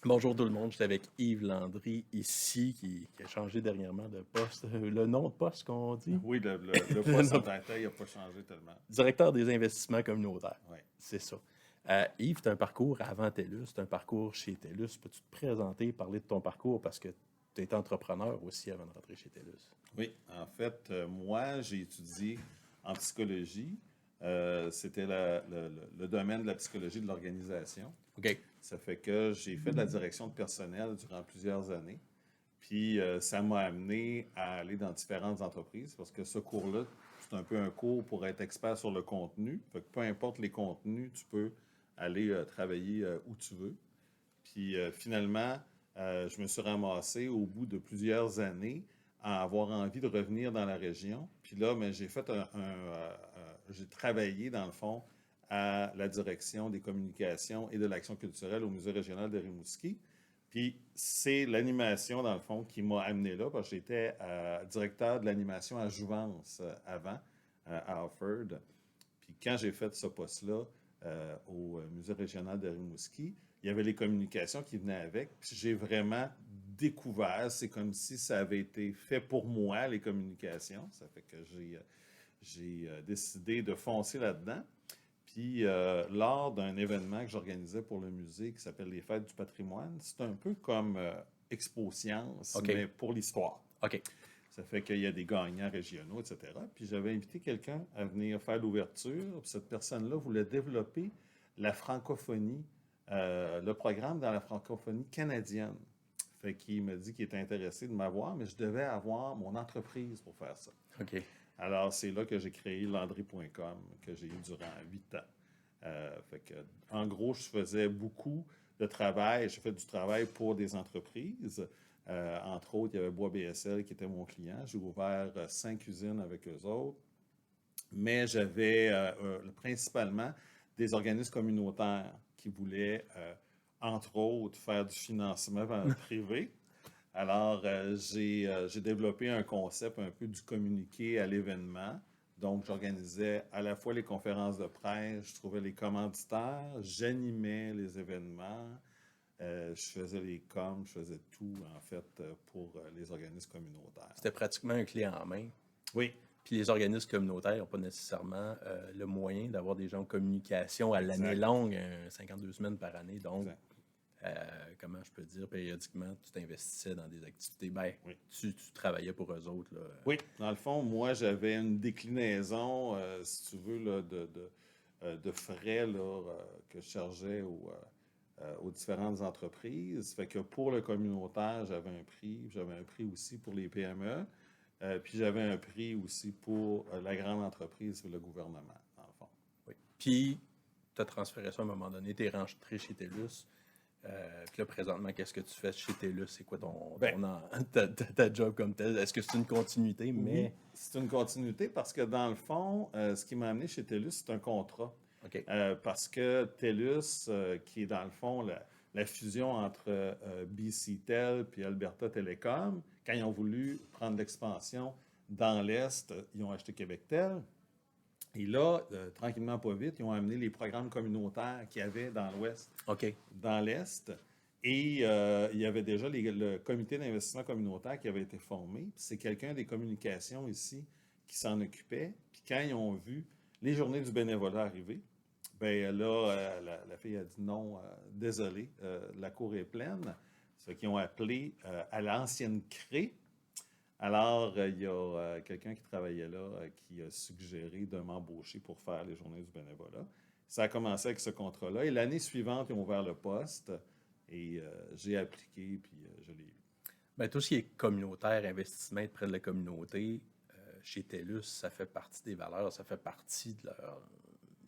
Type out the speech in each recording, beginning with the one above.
Bonjour tout le monde, je suis avec Yves Landry ici, qui a changé dernièrement de poste. Le nom de poste qu'on dit? Oui, le Le poste nom en de- tant que tel, il n'a pas changé tellement. Directeur des investissements communautaires. Oui. C'est ça. Yves, tu as un parcours avant TELUS, tu as un parcours chez TELUS. Peux-tu te présenter, parler de ton parcours parce que tu es entrepreneur aussi avant de rentrer chez TELUS? Oui, en fait, moi, j'ai étudié en psychologie. C'était le domaine de la psychologie de l'organisation. OK. Ça fait que j'ai fait de la direction de personnel durant plusieurs années. Puis ça m'a amené à aller dans différentes entreprises parce que ce cours-là, c'est un peu un cours pour être expert sur le contenu. Fait que peu importe les contenus, tu peux aller travailler où tu veux. Puis finalement, je me suis ramassé au bout de plusieurs années à avoir envie de revenir dans la région. Puis là, mais j'ai fait j'ai travaillé dans le fond à la direction des communications et de l'action culturelle au Musée régional de Rimouski. Puis c'est l'animation, dans le fond, qui m'a amené là, parce que j'étais directeur de l'animation à Jouvence avant, à Offord. Puis quand j'ai fait ce poste-là au Musée régional de Rimouski, il y avait les communications qui venaient avec. Puis j'ai vraiment découvert, c'est comme si ça avait été fait pour moi, les communications. Ça fait que j'ai décidé de foncer là-dedans. Puis, lors d'un événement que j'organisais pour le musée qui s'appelle les Fêtes du patrimoine, c'est un peu comme Expo Science, OK. mais pour l'histoire. OK. Ça fait qu'il y a des gagnants régionaux, etc. Puis j'avais invité quelqu'un à venir faire l'ouverture. Puis cette personne-là voulait développer la francophonie, le programme dans la francophonie canadienne. Fait qu'il m'a dit qu'il était intéressé de m'avoir, mais je devais avoir mon entreprise pour faire ça. OK. Alors, c'est là que j'ai créé Landry.com, que j'ai eu durant 8 ans. Fait que, en gros, je faisais beaucoup de travail. Je fais du travail pour des entreprises. Entre autres, il y avait Bois BSL qui était mon client. J'ai ouvert 5 usines avec eux autres. Mais j'avais principalement des organismes communautaires qui voulaient, entre autres, faire du financement privé. Alors, j'ai développé un concept un peu du communiqué à l'événement. Donc, j'organisais à la fois les conférences de presse, je trouvais les commanditaires, j'animais les événements, je faisais les coms, je faisais tout, en fait, pour les organismes communautaires. C'était pratiquement un clé en main. Oui, Puis les organismes communautaires n'ont pas nécessairement le moyen d'avoir des gens en communication à l'année exact, longue, 52 semaines par année. Donc, exact. comment je peux dire, périodiquement, tu t'investissais dans des activités. Ben, Oui. tu travaillais pour eux autres. Là. Oui, dans le fond, moi, j'avais une déclinaison, si tu veux, là, de frais là, que je chargeais aux différentes entreprises. Fait que pour le communautaire, j'avais un prix aussi pour les PME, puis j'avais un prix aussi pour la grande entreprise et le gouvernement, dans le fond. Oui. Puis, tu as transféré ça à un moment donné, tu es rentré chez TELUS. Puis là, présentement, qu'est-ce que tu fais chez TELUS? C'est quoi Ben, ta job comme tel? Est-ce que c'est une continuité? oui, Mais, c'est une continuité parce que dans le fond, ce qui m'a amené chez TELUS, c'est un contrat. OK. Parce que TELUS, qui est dans le fond la fusion entre BCtel puis Alberta Telecom, quand ils ont voulu prendre l'expansion dans l'Est, ils ont acheté Québectel. Et là, tranquillement, pas vite, ils ont amené les programmes communautaires qu'il y avait dans l'Ouest, OK. dans l'Est. Et il y avait déjà le comité d'investissement communautaire qui avait été formé. Puis c'est quelqu'un des communications ici qui s'en occupait. Puis quand ils ont vu les journées du bénévolat arriver, ben là, la fille a dit non, désolé, la cour est pleine. Ce qu'ils ont appelé à l'ancienne CRE. Alors, il y a quelqu'un qui travaillait là qui a suggéré de m'embaucher pour faire les journées du bénévolat. Ça a commencé avec ce contrat-là. Et l'année suivante, ils ont ouvert le poste et j'ai appliqué, puis je l'ai eu. Ben, tout ce qui est communautaire, investissement, être près de la communauté, chez TELUS, ça fait partie des valeurs, ça fait partie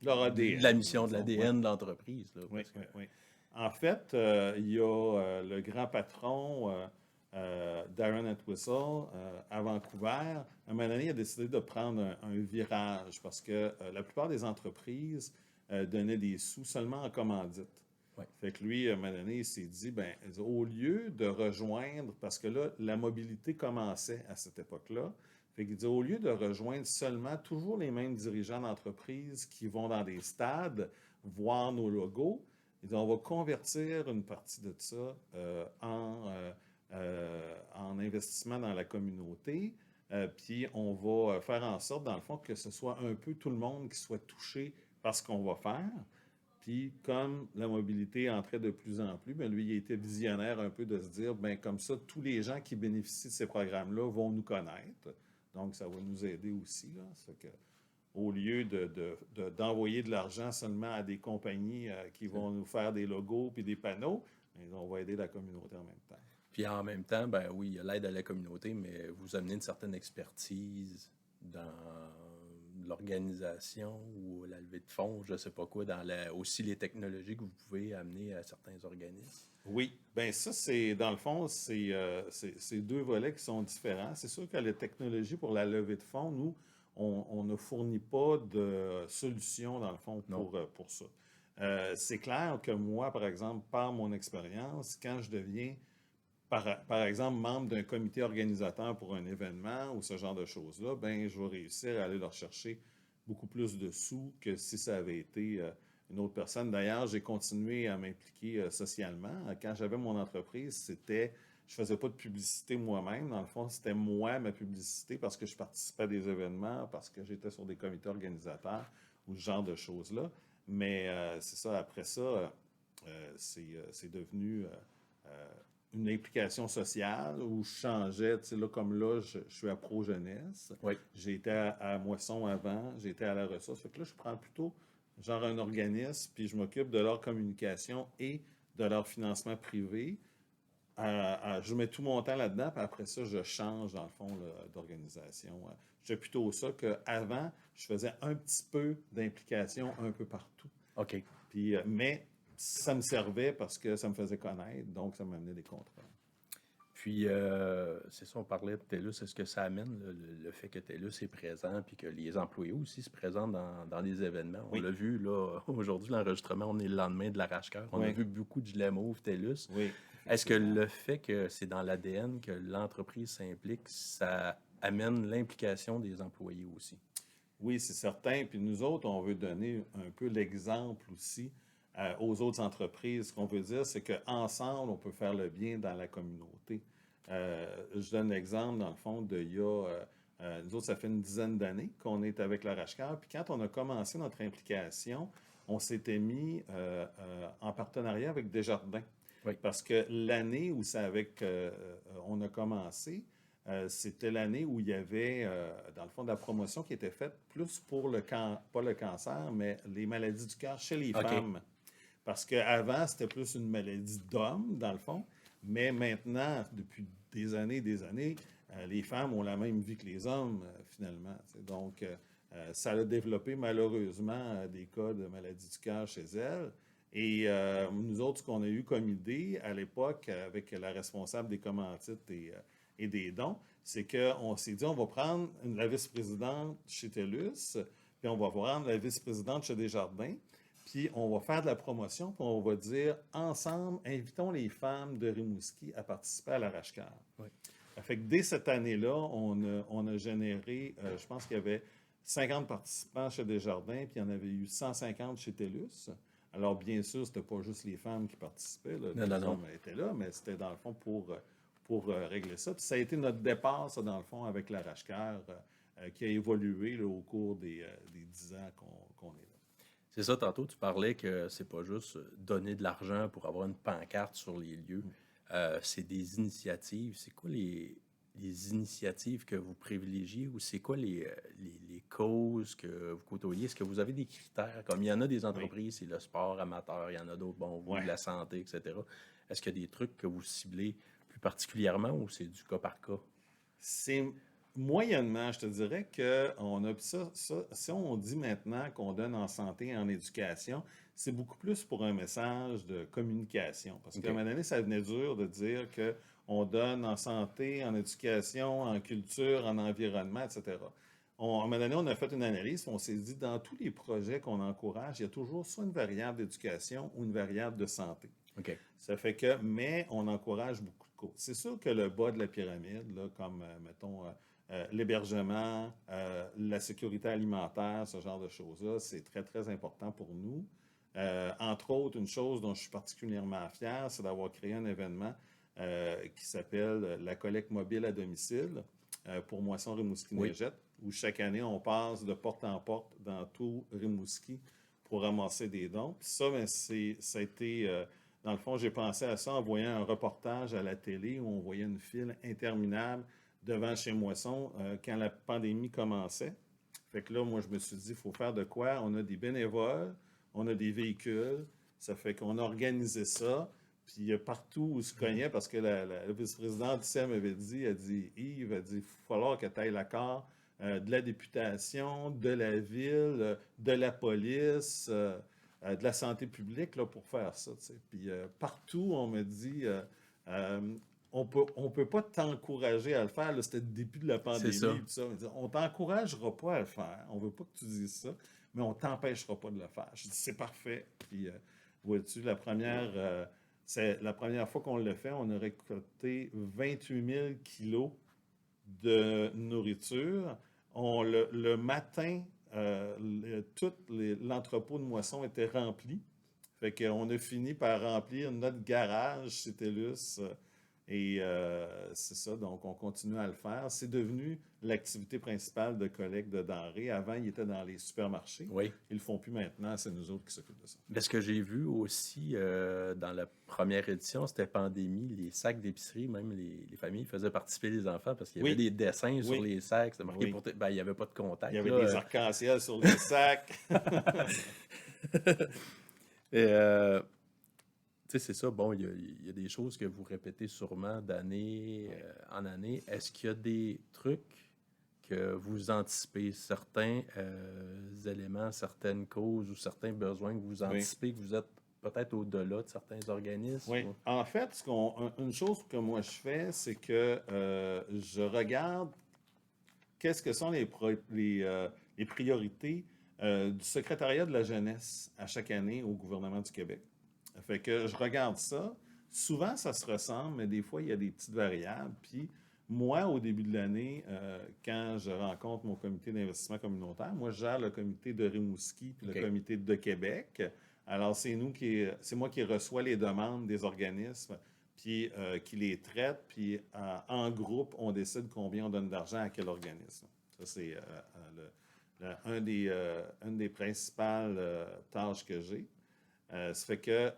Leur de la ADN, dans mission le de fond, oui. l'ADN de l'entreprise. Là, Oui, parce que, oui, oui. En fait, il y a le grand patron, Darren Entwistle, à Vancouver. À un moment donné, il a décidé de prendre un virage parce que la plupart des entreprises donnaient des sous seulement en commandite. ouais. Fait que lui, à un moment donné, il s'est dit, ben, au lieu de rejoindre, parce que là, la mobilité commençait à cette époque-là, fait qu'il dit, au lieu de rejoindre seulement toujours les mêmes dirigeants d'entreprise qui vont dans des stades voir nos logos, Il dit, on va convertir une partie de ça en investissement dans la communauté, puis on va faire en sorte, dans le fond, que ce soit un peu tout le monde qui soit touché par ce qu'on va faire. Puis, comme la mobilité entrait de plus en plus, bien, lui, il était visionnaire un peu de se dire, bien, comme ça, tous les gens qui bénéficient de ces programmes-là vont nous connaître. Donc, ça va nous aider aussi, là. C'est que, au lieu d'envoyer de l'argent seulement à des compagnies qui vont nous faire des logos puis des panneaux, bien, on va aider la communauté en même temps. Puis en même temps, ben oui, il y a l'aide à la communauté, mais vous amenez une certaine expertise dans l'organisation ou la levée de fonds, je ne sais pas quoi, aussi les technologies que vous pouvez amener à certains organismes. Oui, bien ça, c'est dans le fond, c'est deux volets qui sont différents. C'est sûr que les technologies pour la levée de fonds, nous, on ne fournit pas de solution, dans le fond, pour ça. C'est clair que moi, par exemple, par mon expérience, quand je deviens, par exemple, membre d'un comité organisateur pour un événement ou ce genre de choses-là, ben je vais réussir à aller leur chercher beaucoup plus de sous que si ça avait été une autre personne. D'ailleurs, j'ai continué à m'impliquer socialement. Quand j'avais mon entreprise, je faisais pas de publicité moi-même. Dans le fond, c'était moi, ma publicité, parce que je participais à des événements, parce que j'étais sur des comités organisateurs ou ce genre de choses-là. Mais c'est ça, après ça, c'est devenu une implication sociale où je changeais, tu sais, là, comme là, je suis à Pro-Jeunesse. Oui. J'ai été à Moisson avant, j'ai été à la Ressource. Fait que là, je prends plutôt genre un organisme, puis je m'occupe de leur communication et de leur financement privé. Je mets tout mon temps là-dedans, puis après ça, je change, dans le fond, d'organisation. Je fais plutôt ça qu'avant, je faisais un petit peu d'implication un peu partout. OK. Puis, mais ça me servait parce que ça me faisait connaître, donc ça m'amenait des contrats. Puis, c'est ça, on parlait de TELUS. Est-ce que ça amène le fait que TELUS est présent puis que les employés aussi se présentent dans les événements? On Oui. l'a vu, là, aujourd'hui, l'enregistrement, on est le lendemain de l'arrache-cœur. On a vu beaucoup de gilets mauves TELUS. Oui. Est-ce que le fait que c'est dans l'ADN que l'entreprise s'implique, ça amène l'implication des employés aussi? Oui, c'est certain. Puis nous autres, on veut donner un peu l'exemple aussi aux autres entreprises. Ce qu'on veut dire, c'est qu'ensemble, on peut faire le bien dans la communauté. Je donne l'exemple, dans le fond, nous autres, ça fait une dizaine d'années qu'on est avec l'Arrache-Cœur. Puis quand on a commencé notre implication, on s'était mis en partenariat avec Desjardins. Oui. Parce que l'année où on a commencé, c'était l'année où il y avait, dans le fond, de la promotion qui était faite plus pour pas le cancer, mais les maladies du cœur chez les femmes. Parce qu'avant, c'était plus une maladie d'homme, dans le fond. Mais maintenant, depuis des années, les femmes ont la même vie que les hommes, finalement. Donc, ça a développé malheureusement des cas de maladie du cœur chez elles. Et nous autres, ce qu'on a eu comme idée à l'époque, avec la responsable des commandites et des dons, c'est qu'on s'est dit, on va prendre la vice-présidente chez TELUS, puis on va prendre la vice-présidente chez Desjardins, puis on va faire de la promotion, puis on va dire, ensemble, invitons les femmes de Rimouski à participer à l'Arrache-Cœur. Oui. Fait que dès cette année-là, on a généré, je pense qu'il y avait 50 participants chez Desjardins, puis il y en avait eu 150 chez TELUS. Alors, bien sûr, c'était pas juste les femmes qui participaient. Là, les hommes étaient là, mais c'était dans le fond pour régler ça. Puis ça a été notre départ, ça, dans le fond, avec l'Arrache-Cœur, qui a évolué là, au cours des 10 ans qu'on est là. C'est ça, tantôt, tu parlais que c'est pas juste donner de l'argent pour avoir une pancarte sur les lieux. C'est des initiatives. C'est quoi les initiatives que vous privilégiez ou c'est quoi les causes que vous côtoyez? Est-ce que vous avez des critères? Comme il y en a des entreprises, c'est le sport amateur, il y en a d'autres, vous, la santé, etc. Est-ce qu'il y a des trucs que vous ciblez plus particulièrement ou c'est du cas par cas? C'est moyennement, je te dirais qu'on a ça. Si on dit maintenant qu'on donne en santé et en éducation, c'est beaucoup plus pour un message de communication. Parce qu'à un moment donné, ça venait dur de dire qu'on donne en santé, en éducation, en culture, en environnement, etc. À un moment donné, on a fait une analyse, on s'est dit, dans tous les projets qu'on encourage, il y a toujours soit une variable d'éducation ou une variable de santé. OK. Ça fait mais on encourage beaucoup de causes. C'est sûr que le bas de la pyramide, là, comme, mettons, l'hébergement, la sécurité alimentaire, ce genre de choses-là, c'est très, très important pour nous. Entre autres, une chose dont je suis particulièrement fier, c'est d'avoir créé un événement qui s'appelle la collecte mobile à domicile pour Moisson Oui. Rimouski-Neigette, où chaque année, on passe de porte en porte dans tout Rimouski pour ramasser des dons. Puis ça, ben, ça a été, dans le fond, j'ai pensé à ça en voyant un reportage à la télé où on voyait une file interminable devant chez Moisson quand la pandémie commençait. Fait que là, moi, je me suis dit, il faut faire de quoi? On a des bénévoles, on a des véhicules, ça fait qu'on a organisé ça. Puis partout où se cognait, parce que la vice-présidente du CEM avait dit, elle dit, Yves, elle dit, il va falloir que tu ailles l'accord de la députation, de la ville, de la police, de la santé publique là, pour faire ça. Tu sais. Puis partout, on me dit, euh, on peut pas t'encourager à le faire. Là, c'était le début de la C'est pandémie. ça. Puis ça, on t'encouragera pas à le faire. On veut pas que tu dises ça, mais on t'empêchera pas de le faire. Je dis, c'est parfait. Puis, vois-tu, c'est la première fois qu'on l'a fait, on a récolté 28 000 kilos de nourriture. Le matin, tout l'entrepôt de moisson était rempli. Fait qu'on a fini par remplir notre garage chez TELUS. C'est ça, donc on continue à le faire. C'est devenu l'activité principale de collecte de denrées. Avant, il était dans les supermarchés. Oui. Ils le font plus maintenant, c'est nous autres qui s'occupent de ça. Mais ce que j'ai vu aussi dans la première édition, c'était pandémie, les sacs d'épicerie, même les familles faisaient participer les enfants parce qu'il y avait Oui, des dessins sur oui, les sacs, c'était marqué oui. pour... Ben, il n'y avait pas de Il y contact, avait là. des arcs-en-ciel sur les sacs. Et, tu sais, c'est ça, bon, il y a des choses que vous répétez sûrement d'année Oui. en année. Est-ce qu'il y a des trucs que vous anticipez, certains éléments, certaines causes ou certains besoins que vous Oui. anticipez, que vous êtes peut-être au-delà de certains organismes? Oui. En fait, une chose que moi je fais, c'est que je regarde qu'est-ce que sont les priorités du secrétariat de la jeunesse à chaque année au gouvernement du Québec. Fait que je regarde ça. Souvent, ça se ressemble, mais des fois, il y a des petites variables. Puis, moi, au début de l'année, quand je rencontre mon comité d'investissement communautaire, moi, je gère le comité de Rimouski puis le OK. comité de Québec. Alors, c'est moi qui reçois les demandes des organismes puis qui les traite, puis en groupe, on décide combien on donne d'argent à quel organisme. Ça, c'est une des principales tâches que j'ai. Ça fait que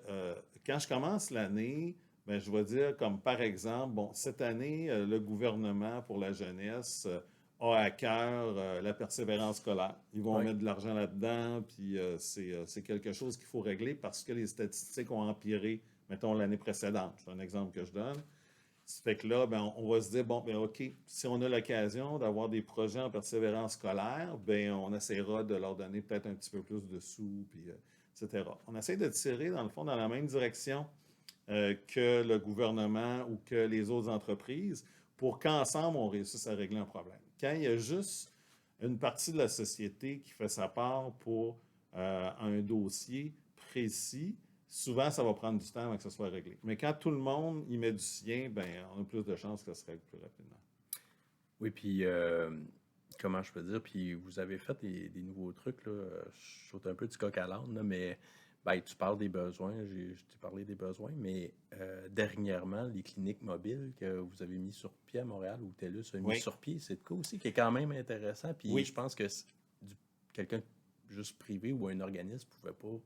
quand je commence l'année, ben, je vais dire comme par exemple, bon, cette année, le gouvernement pour la jeunesse a à cœur la persévérance scolaire. Ils vont Oui. mettre de l'argent là-dedans, puis c'est quelque chose qu'il faut régler parce que les statistiques ont empiré, mettons, l'année précédente. C'est un exemple que je donne. Ça fait que là, ben, on va se dire, bon, ben, OK, si on a l'occasion d'avoir des projets en persévérance scolaire, ben, on essaiera de leur donner peut-être un petit peu plus de sous, puis, etc. On essaie de tirer, dans le fond, dans la même direction que le gouvernement ou que les autres entreprises pour qu'ensemble, on réussisse à régler un problème. Quand il y a juste une partie de la société qui fait sa part pour un dossier précis, souvent, ça va prendre du temps avant que ça soit réglé. Mais quand tout le monde y met du sien, ben, on a plus de chances que ça se règle plus rapidement. Oui, puis comment je peux dire, puis vous avez fait des nouveaux trucs, là. Je saute un peu du coq à l'âne, là, mais ben, tu parles des besoins, je t'ai parlé des besoins, mais dernièrement, les cliniques mobiles que vous avez mis sur pied à Montréal, ou TELUS a mis Oui, sur pied, c'est de quoi aussi qui est quand même intéressant, puis je oui. pense que quelqu'un juste privé ou un organisme ne pouvait pas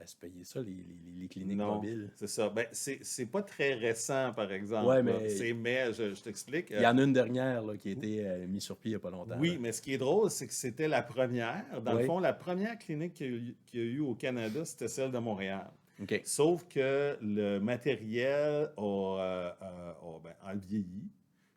se payer ça, les cliniques Non, mobiles. c'est ça. Ben, c'est pas très récent, par Ouais, exemple. Là. mais Mais je t'explique. il y en a une dernière là, qui a été mise sur pied il n'y a pas longtemps, Oui, là. mais ce qui est drôle, c'est que c'était la première. Dans le Oui, fond, la première clinique qu'il y a eu au Canada, c'était celle de Montréal. OK. Sauf que le matériel a vieilli.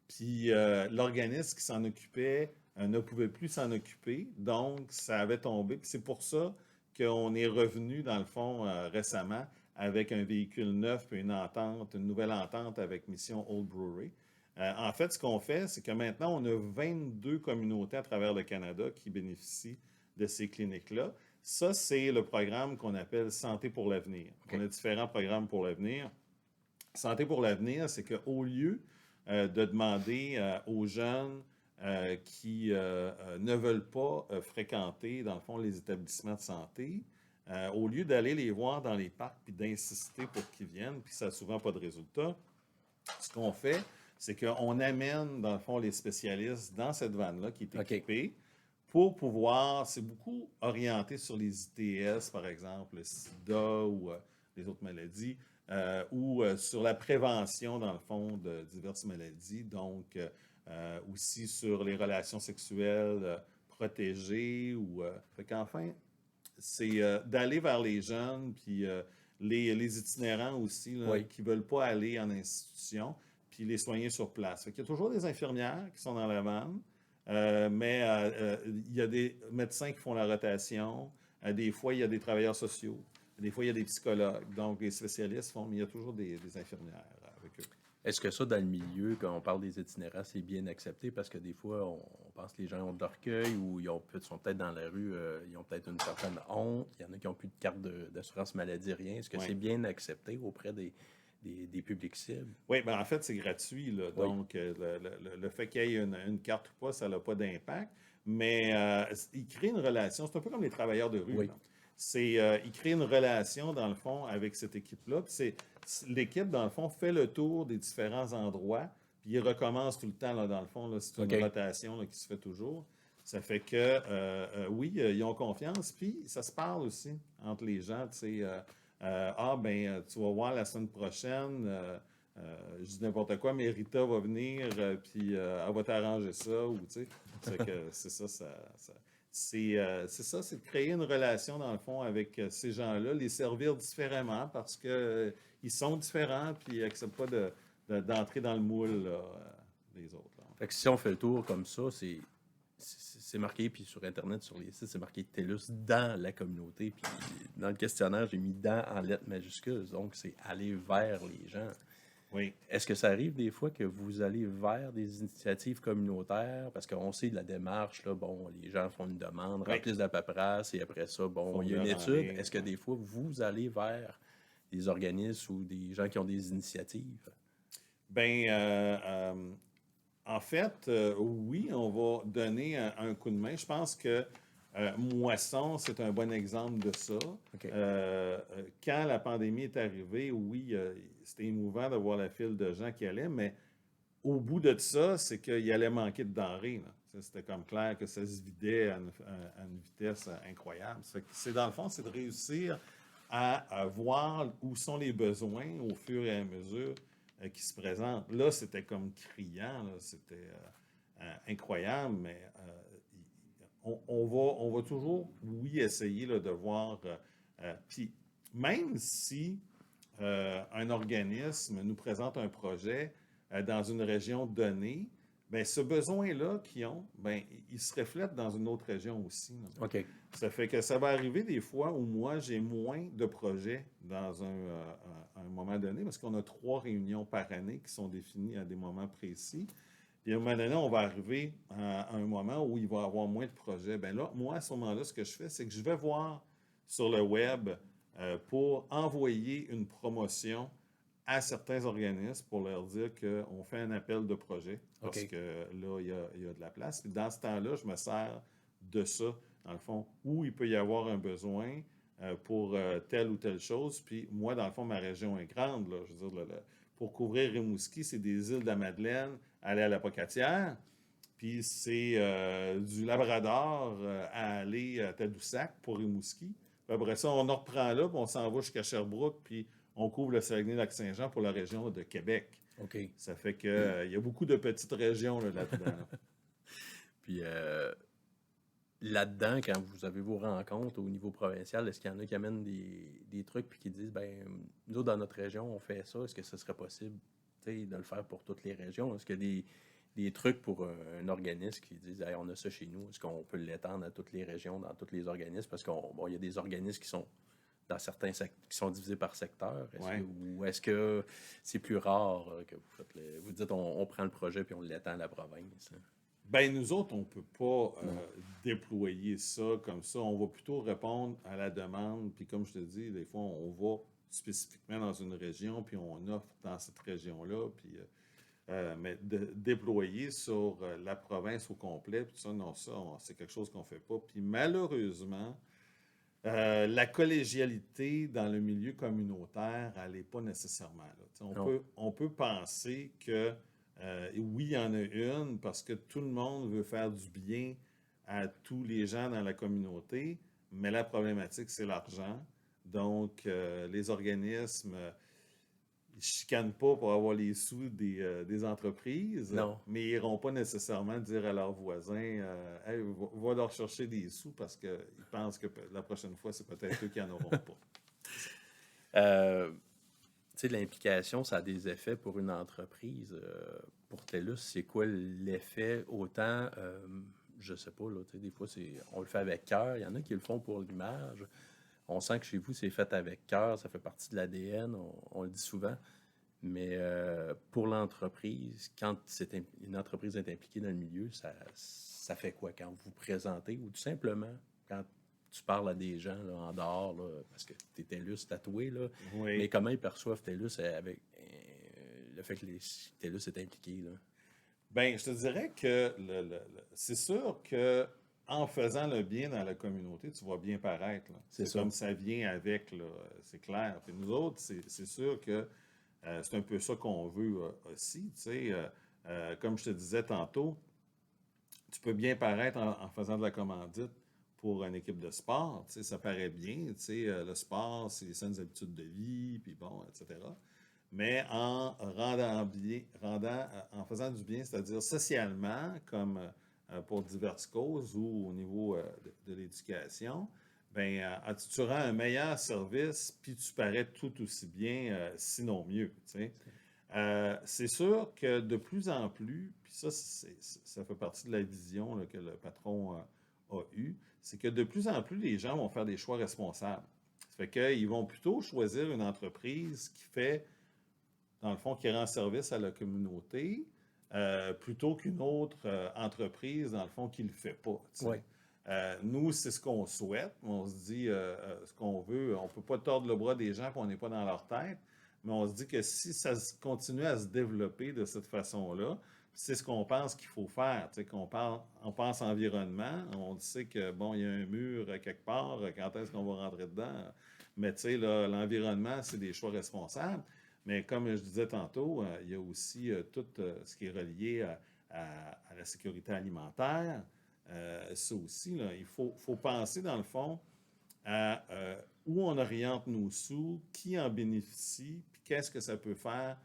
Puis l'organisme qui s'en occupait ne pouvait plus s'en occuper. Donc, ça avait tombé. Puis c'est pour ça qu'on est revenu, dans le fond, récemment, avec un véhicule neuf puis une nouvelle entente avec Mission Old Brewery. En fait, ce qu'on fait, c'est que maintenant, on a 22 communautés à travers le Canada qui bénéficient de ces cliniques-là. Ça, c'est le programme qu'on appelle Santé pour l'avenir. On OK. a différents programmes pour l'avenir. Santé pour l'avenir, c'est qu'au lieu de demander aux jeunes qui ne veulent pas fréquenter, dans le fond, les établissements de santé, Au lieu d'aller les voir dans les parcs puis d'insister pour qu'ils viennent, puis ça n'a souvent pas de résultat, ce qu'on fait, c'est qu'on amène, dans le fond, les spécialistes dans cette vanne-là qui est OK. équipée pour pouvoir, c'est beaucoup orienté sur les ITS, par exemple, le sida ou les autres maladies, ou sur la prévention, dans le fond, de diverses maladies, donc aussi sur les relations sexuelles protégées. Fait qu'enfin, c'est d'aller vers les jeunes, puis les itinérants aussi, là, Oui. qui ne veulent pas aller en institution, puis les soigner sur place. Fait qu'il y a toujours des infirmières qui sont dans la vanne, mais il y a des médecins qui font la rotation. Des fois, il y a des travailleurs sociaux. Des fois, il y a des psychologues. Donc, les spécialistes font, mais il y a toujours des infirmières avec eux. Est-ce que ça, dans le milieu, quand on parle des itinérants, c'est bien accepté? Parce que des fois, on pense que les gens ont de l'orgueil ou sont peut-être dans la rue, ils ont peut-être une certaine honte. Il y en a qui n'ont plus de carte d'assurance maladie, rien. Est-ce que Oui. c'est bien accepté auprès des publics cibles? Oui, ben en fait, c'est gratuit, là. Oui. Donc, le fait qu'il y ait une carte ou pas, ça n'a pas d'impact. Mais il crée une relation. C'est un peu comme les travailleurs de rue, Oui. là. Il crée une relation, dans le fond, avec cette équipe-là. Puis l'équipe, dans le fond, fait le tour des différents endroits, puis il recommence tout le temps, là, dans le fond. Là, c'est une OK. rotation là, qui se fait toujours. Ça fait que, oui, ils ont confiance. Puis ça se parle aussi entre les gens, tu sais. Tu vas voir la semaine prochaine, je dis n'importe quoi, mais Rita va venir, puis elle va t'arranger ça, ou tu sais. C'est ça, c'est de créer une relation, dans le fond, avec ces gens-là, les servir différemment parce que ils sont différents, puis ils n'acceptent pas d'entrer dans le moule là, des autres. Là. Fait que si on fait le tour comme ça, c'est marqué, puis sur Internet, sur les sites, c'est marqué TELUS dans la communauté. Puis dans le questionnaire, j'ai mis dans en lettres majuscules. Donc, c'est aller vers les gens. Oui. Est-ce que ça arrive des fois que vous allez vers des initiatives communautaires? Parce qu'on sait de la démarche, là, bon, les gens font une demande, Oui. remplissent la paperasse et après ça, bon, il y a une Formulaire en étude. ligne, Est-ce que des fois, vous allez vers des organismes ou des gens qui ont des initiatives? En fait, oui, on va donner un coup de main. Je pense que Moisson, c'est un bon exemple de ça. OK. Quand la pandémie est arrivée, oui, c'était émouvant de voir la file de gens qui allaient, mais au bout de ça, c'est qu'il allait manquer de denrées. Là. C'était comme clair que ça se vidait à une vitesse incroyable. C'est dans le fond, c'est de réussir à voir où sont les besoins au fur et à mesure qui se présentent. Là, c'était comme criant, là. C'était incroyable, mais on va toujours, oui, essayer là, de voir. Puis, même si un organisme nous présente un projet dans une région donnée, bien, ce besoin-là qu'ils ont, bien, il se reflète dans une autre région aussi. Là. OK. Ça fait que ça va arriver des fois où moi, j'ai moins de projets dans un moment donné, parce qu'on a 3 réunions par année qui sont définies à des moments précis. Puis à un moment donné, on va arriver à un moment où il va y avoir moins de projets. Bien là, moi, à ce moment-là, ce que je fais, c'est que je vais voir sur le web pour envoyer une promotion à certains organismes pour leur dire qu'on fait un appel de projet parce OK. que là, il y a de la place. Puis dans ce temps-là, je me sers de ça, dans le fond, où il peut y avoir un besoin pour telle ou telle chose. Puis moi, dans le fond, ma région est grande. Là, je veux dire, pour couvrir Rimouski, c'est des îles de la Madeleine, aller à la Pocatière. Puis c'est du Labrador à aller à Tadoussac pour Rimouski. Puis après ça, on en reprend là, puis on s'en va jusqu'à Sherbrooke, puis on couvre le Saguenay-Lac-Saint-Jean pour la région de Québec. OK. Ça fait que il y a beaucoup de petites régions là, là-dedans. Là. Puis là-dedans, quand vous avez vos rencontres au niveau provincial, est-ce qu'il y en a qui amènent des trucs puis qui disent, ben nous autres, dans notre région, on fait ça, est-ce que ce serait possible de le faire pour toutes les régions? Est-ce qu'il y a des trucs pour un organisme qui disent, hey, on a ça chez nous, est-ce qu'on peut l'étendre à toutes les régions, dans tous les organismes? Parce qu'il y a des organismes qui sont dans certains qui sont divisés par secteur. Ou est-ce que c'est plus rare que vous faites vous dites on prend le projet puis on l'étend à la province? Hein? Ben nous autres, on ne peut pas déployer ça comme ça. On va plutôt répondre à la demande. Puis comme je te dis, des fois, on va spécifiquement dans une région, puis on offre dans cette région-là. Puis, mais de déployer sur la province au complet, puis ça, non, ça, c'est quelque chose qu'on ne fait pas. Puis malheureusement, La collégialité dans le milieu communautaire, elle n'est pas nécessairement là. Tu sais, Non. on peut penser que oui, il y en a une parce que tout le monde veut faire du bien à tous les gens dans la communauté, mais la problématique, c'est l'argent. Donc, les organismes, ils chicanent pas pour avoir les sous des entreprises, Non. mais ils n'iront pas nécessairement dire à leurs voisins Hey, va leur chercher des sous parce qu'ils pensent que la prochaine fois, c'est peut-être eux qui n'en auront pas. Euh, Tu sais, l'implication, ça a des effets pour une entreprise. Pour TELUS, c'est quoi l'effet autant, je sais pas, là, tu sais, des fois, on le fait avec cœur. Il y en a qui le font pour l'image. On sent que chez vous, c'est fait avec cœur, ça fait partie de l'ADN, on le dit souvent. Mais pour l'entreprise, quand une entreprise est impliquée dans le milieu, ça fait quoi quand vous vous présentez ou tout simplement quand tu parles à des gens là, en dehors, là, parce que tu es TELUS tatoué, là, mais Oui. comment ils perçoivent TELUS avec le fait que TELUS est impliqué, là? Ben, je te dirais que c'est sûr que en faisant le bien dans la communauté, tu vas bien paraître, là. C'est C'est ça. comme ça vient avec, là, c'est clair. Puis nous autres, c'est sûr que c'est un peu ça qu'on veut aussi, tu sais. Comme je te disais tantôt, tu peux bien paraître en faisant de la commandite pour une équipe de sport, tu sais, ça paraît bien, tu sais, le sport, c'est les saines habitudes de vie, puis bon, etc. Mais en rendant bien, en faisant du bien, c'est-à-dire socialement, comme pour diverses causes ou au niveau de l'éducation, ben, tu rends un meilleur service, puis tu parais tout aussi bien, sinon mieux, tu sais. C'est sûr que de plus en plus, puis ça, ça fait partie de la vision là, que le patron a eue, c'est que de plus en plus, les gens vont faire des choix responsables. Ça fait qu'ils vont plutôt choisir une entreprise qui fait, dans le fond, qui rend service à la communauté, plutôt qu'une autre entreprise, dans le fond, qui ne le fait pas. Tu Oui, sais. Nous, c'est ce qu'on souhaite. On se dit ce qu'on veut. On ne peut pas tordre le bras des gens, puis on n'est pas dans leur tête. Mais on se dit que si ça continue à se développer de cette façon-là, c'est ce qu'on pense qu'il faut faire. Tu sais, on pense environnement. On sait que, bon, il y a un mur quelque part. Quand est-ce qu'on va rentrer dedans? Mais tu sais, l'environnement, c'est des choix responsables. Mais comme je disais tantôt, il y a aussi tout ce qui est relié à la sécurité alimentaire. Ça aussi, là, faut penser, dans le fond, à où on oriente nos sous, qui en bénéficie, puis qu'est-ce que ça peut faire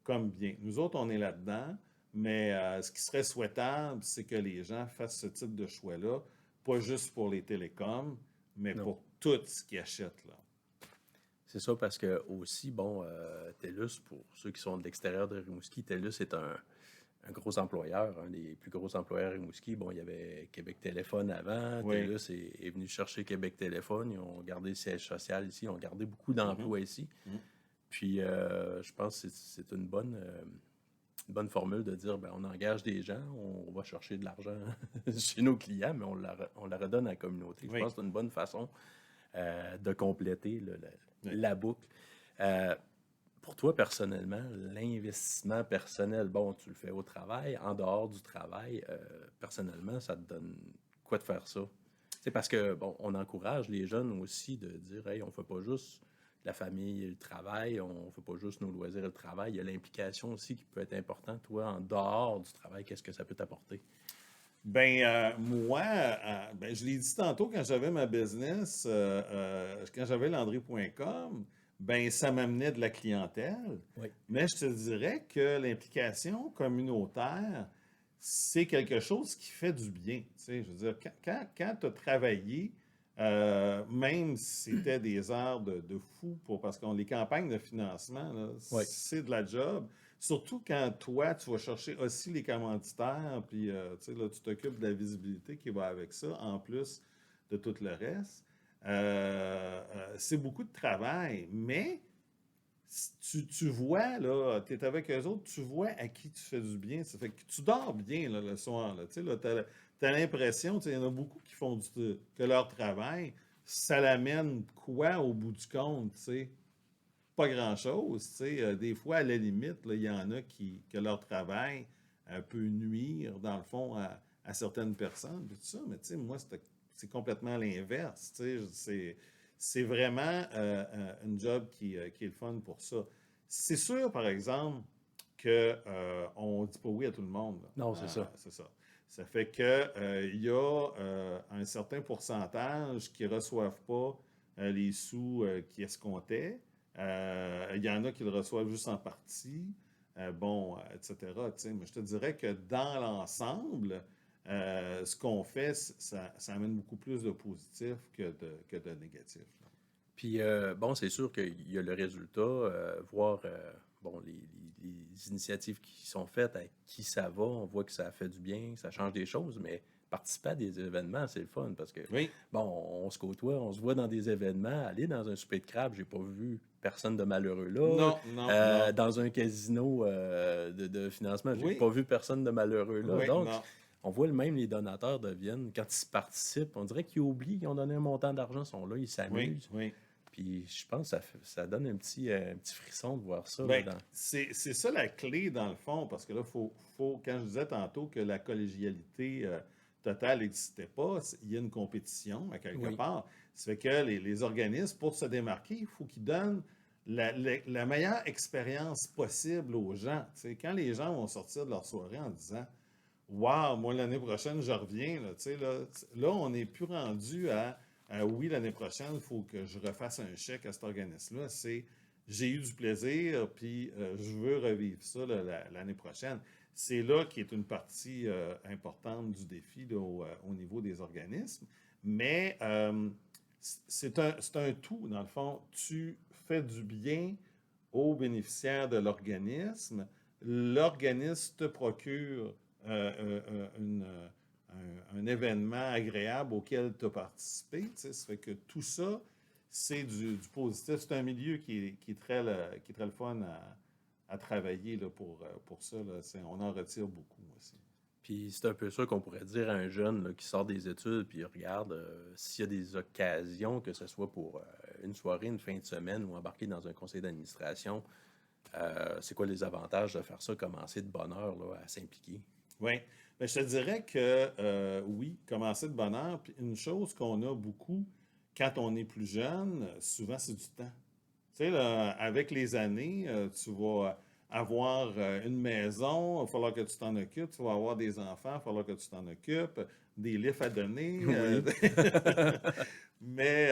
comme bien. Nous autres, on est là-dedans, mais ce qui serait souhaitable, c'est que les gens fassent ce type de choix-là, pas juste pour les télécoms, mais non. pour tout ce qu'ils achètent, là. C'est ça parce que aussi, bon, TELUS, pour ceux qui sont de l'extérieur de Rimouski, TELUS est un gros employeur, un des plus gros employeurs à Rimouski. Bon, il y avait Québec Téléphone avant. Oui. TELUS est venu chercher Québec Téléphone. Ils ont gardé le siège social ici. Ils ont gardé beaucoup Mhm. d'emplois ici. Mhm. Puis, je pense que c'est une bonne formule de dire, ben, on engage des gens, on va chercher de l'argent chez nos clients, mais on la redonne à la communauté. Je Oui. pense que c'est une bonne façon de compléter Oui. la boucle. Euh, pour toi, personnellement, l'investissement personnel, bon, tu le fais au travail, en dehors du travail, personnellement, ça te donne quoi de faire ça? C'est parce que, bon, on encourage les jeunes aussi de dire, hey, on fait pas juste la famille et le travail, on fait pas juste nos loisirs et le travail, il y a l'implication aussi qui peut être importante. Toi, en dehors du travail, qu'est-ce que ça peut t'apporter? Ben, moi, ben, je l'ai dit tantôt quand j'avais ma business, quand j'avais Landry.com, ben, ça m'amenait de la clientèle. Oui. Mais je te dirais que l'implication communautaire, c'est quelque chose qui fait du bien. Tu sais, je veux dire, quand tu as travaillé, même si c'était des heures de fou, parce que les campagnes de financement, là, Oui. c'est de la job. Surtout quand toi, tu vas chercher aussi les commanditaires, puis tu sais, là, tu t'occupes de la visibilité qui va avec ça, en plus de tout le reste. C'est beaucoup de travail, mais tu vois, là, tu es avec eux autres, tu vois à qui tu fais du bien. Ça fait que tu dors bien là, le soir. Là, tu sais, là, t'as l'impression, tu sais, il y en a beaucoup qui font que leur travail, ça l'amène quoi au bout du compte, tu sais? Pas grand-chose, tu sais. Des fois, à la limite, là, il y en a que leur travail peut nuire, dans le fond, à certaines personnes, puis tout ça. Mais tu sais, moi, c'est complètement l'inverse. C'est vraiment une job qui est le fun pour ça. C'est sûr, par exemple, qu'on ne dit pas oui à tout le monde. Non, c'est ça. C'est ça. Ça fait qu'il y a un certain pourcentage qui ne reçoivent pas les sous qui escomptaient. Il y en a qui le reçoivent juste en partie. Etc. Mais je te dirais que dans l'ensemble, ce qu'on fait, ça amène beaucoup plus de positif que de négatif. Puis, bon, c'est sûr qu'il y a le résultat, voir bon, les initiatives qui sont faites, à qui ça va, on voit que ça fait du bien, ça change des choses, mais participer à des événements, c'est le fun parce que, Oui, bon, on se côtoie, on se voit dans des événements, aller dans un souper de crabe, j'ai pas vu personne de malheureux là. non, non, non. Dans un casino de financement, j'ai Oui, pas vu personne de malheureux là. oui, Donc, non. on voit même les donateurs deviennent, quand ils participent, on dirait qu'ils oublient qu'ils ont donné un montant d'argent, ils sont là, ils Oui, s'amusent. oui. Puis je pense que ça donne un petit frisson de voir ça. Là, Ben, c'est ça la clé dans le fond, parce que là, quand je disais tantôt que la collégialité totale n'existait pas, il y a une compétition à quelque Oui, part. Ça fait que les organismes, pour se démarquer, il faut qu'ils donnent la meilleure expérience possible aux gens. Tu sais, quand les gens vont sortir de leur soirée en disant Waouh, moi l'année prochaine, je reviens, là, tu sais, là, on n'est plus rendu à oui, l'année prochaine, il faut que je refasse un chèque à cet organisme-là. C'est j'ai eu du plaisir, puis je veux revivre ça là, l'année prochaine. C'est là qui est une partie importante du défi là, au niveau des organismes. Mais c'est un tout, dans le fond. Tu fais du bien aux bénéficiaires de l'organisme. L'organisme te procure un événement agréable auquel tu as participé. Tu sais, ça fait que tout ça, c'est du positif. C'est un milieu qui est très le fun à travailler là, pour ça. Là. On en retire beaucoup aussi. puis c'est un peu ça qu'on pourrait dire à un jeune là, qui sort des études, puis regarde s'il y a des occasions, que ce soit pour une soirée, une fin de semaine ou embarquer dans un conseil d'administration, c'est quoi les avantages de faire ça, commencer de bonne heure là, à s'impliquer? Oui. Ben, je te dirais que oui, commencer de bonne heure. Puis une chose qu'on a beaucoup quand on est plus jeune, souvent c'est du temps. Tu sais, là, avec les années, tu vas avoir une maison, il va falloir que tu t'en occupes, tu vas avoir des enfants, il va falloir que tu t'en occupes, des livres à donner. Oui. Mais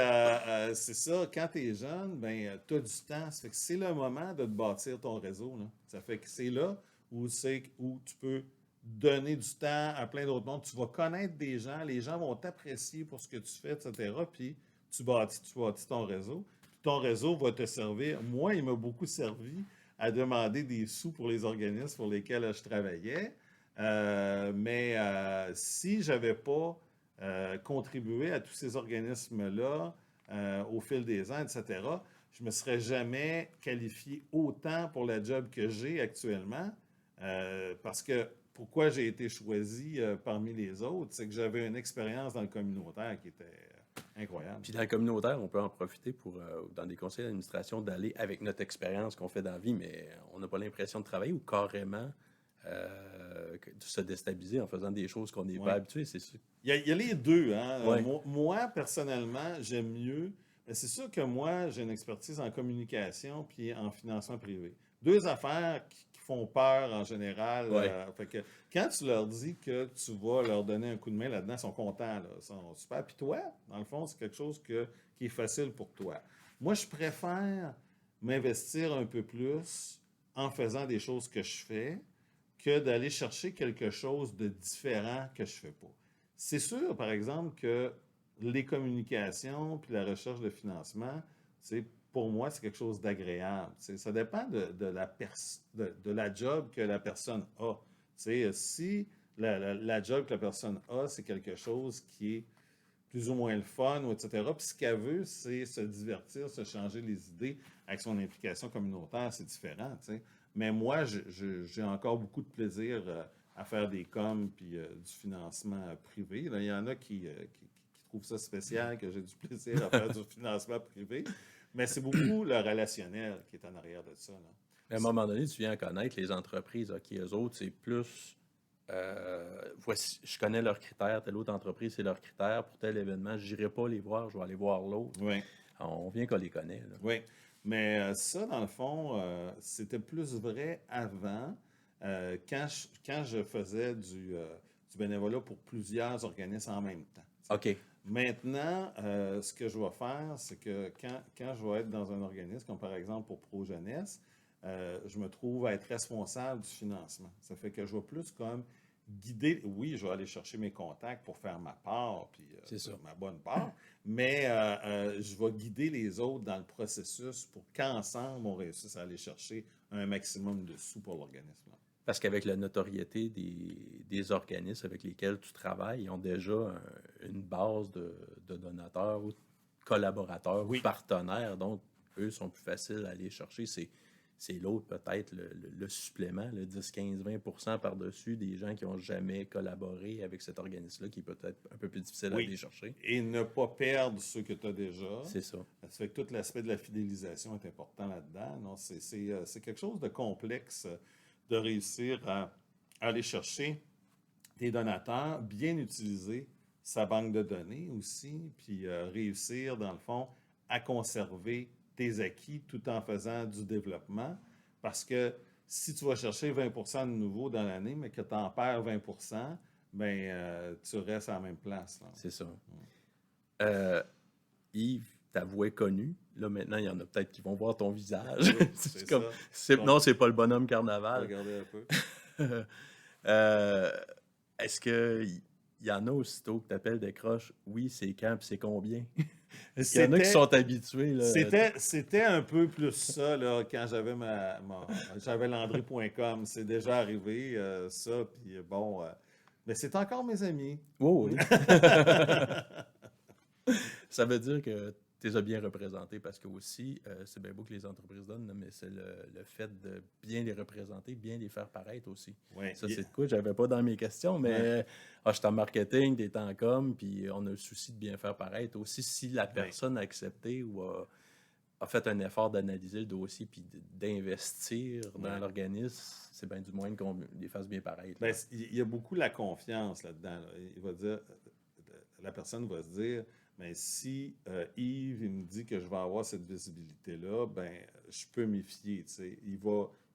c'est ça, quand tu es jeune, ben, tu as du temps. Ça fait que c'est le moment de te bâtir ton réseau. Là. Ça fait que c'est là où tu peux donner du temps à plein d'autres mondes. Tu vas connaître des gens, les gens vont t'apprécier pour ce que tu fais, etc. Puis tu bâtis ton réseau. Puis ton réseau va te servir. Moi, il m'a beaucoup servi à demander des sous pour les organismes pour lesquels je travaillais. Mais si je n'avais pas contribué à tous ces organismes-là au fil des ans, etc., je ne me serais jamais qualifié autant pour la job que j'ai actuellement. Parce que pourquoi j'ai été choisi parmi les autres, c'est que j'avais une expérience dans le communautaire qui était incroyable. Puis dans le communautaire, on peut en profiter pour, dans des conseils d'administration, d'aller avec notre expérience qu'on fait dans la vie, mais on n'a pas l'impression de travailler ou carrément de se déstabiliser en faisant des choses qu'on n'est pas Ouais. habitué, c'est sûr. Il y a les deux. Hein. Oui, Moi, personnellement, j'aime mieux. Mais c'est sûr que moi, j'ai une expertise en communication puis en financement privé. Deux affaires qui font peur en général. oui. Fait que quand tu leur dis que tu vas leur donner un coup de main là-dedans, ils sont contents. Là, ils sont super. Puis toi, dans le fond, c'est quelque chose qui est facile pour toi. Moi, je préfère m'investir un peu plus en faisant des choses que je fais que d'aller chercher quelque chose de différent que je ne fais pas. C'est sûr, par exemple, que les communications puis la recherche de financement, pour moi, c'est quelque chose d'agréable. Ça dépend de la job que la personne a. Si la job que la personne a, c'est quelque chose qui est plus ou moins le fun, ou etc. Puis ce qu'elle veut, c'est se divertir, se changer les idées avec son implication communautaire, c'est différent. T'sais. Mais moi, j'ai encore beaucoup de plaisir à faire des coms puis du financement privé. Là, il y en a qui trouvent ça spécial que j'ai du plaisir à faire du financement privé. Mais c'est beaucoup le relationnel qui est en arrière de ça. Là. À un moment donné, tu viens à connaître les entreprises, OK, eux autres, c'est plus voici, je connais leurs critères, telle autre entreprise, c'est leurs critères pour tel événement, je n'irai pas les voir, je vais aller voir l'autre. Oui. On vient qu'on les connaît, là. Oui, mais ça, dans le fond, c'était plus vrai avant, quand je faisais du bénévolat pour plusieurs organismes en même temps. OK. Maintenant, ce que je vais faire, c'est que quand je vais être dans un organisme, comme par exemple pour Pro-Jeunesse, je me trouve à être responsable du financement. Ça fait que je vais plus comme guider. Oui, je vais aller chercher mes contacts pour faire ma part, puis C'est ça. ma bonne part, mais je vais guider les autres dans le processus pour qu'ensemble, on réussisse à aller chercher un maximum de sous pour l'organisme. Parce qu'avec la notoriété des organismes avec lesquels tu travailles, ils ont déjà une base de donateurs ou de collaborateurs ou Oui. partenaires. Donc, eux sont plus faciles à aller chercher. C'est l'autre, peut-être, le supplément, le 10, 15, 20 par-dessus des gens qui n'ont jamais collaboré avec cet organisme-là, qui est peut-être un peu plus difficile à Oui. aller chercher. Et ne pas perdre ceux que tu as déjà. C'est ça. Ça fait que tout l'aspect de la fidélisation est important là-dedans. Non, c'est quelque chose de complexe de réussir à aller chercher des donateurs, bien utiliser sa banque de données aussi, puis réussir, dans le fond, à conserver tes acquis tout en faisant du développement. Parce que si tu vas chercher 20 de nouveaux dans l'année, mais que tu en perds 20 bien, tu restes à la même place. Là. C'est ça. Yves, ta voix est connue. Là, maintenant, il y en a peut-être qui vont voir ton visage. Oui, c'est comme, ça. non, c'est pas le bonhomme On va carnaval. regarder un peu. Est-ce qu'il y en a aussitôt que tu appelles décroche? Oui, c'est quand puis c'est combien? Est-ce qu'il y en a qui sont habitués? Là? C'était un peu plus ça là, quand j'avais j'avais landry.com. C'est déjà arrivé, ça. Puis bon, mais c'est encore mes amis. Oh, oui. Ça veut dire que tu les as bien représentés parce que aussi, c'est bien beau que les entreprises donnent, mais c'est le fait de bien les représenter, bien les faire paraître aussi. Ouais, Ça, c'est de quoi? J'avais pas dans mes questions, mais je suis en marketing, tu es en com, puis on a le souci de bien faire paraître. Aussi, si la personne a accepté ou a fait un effort d'analyser le dossier puis d'investir dans l'organisme, c'est bien du moins qu'on les fasse bien paraître. Ben, il y a beaucoup la confiance là-dedans. Là. Il va dire, la personne va se dire, mais si Yves il me dit que je vais avoir cette visibilité-là, ben je peux m'y fier. Tu sais.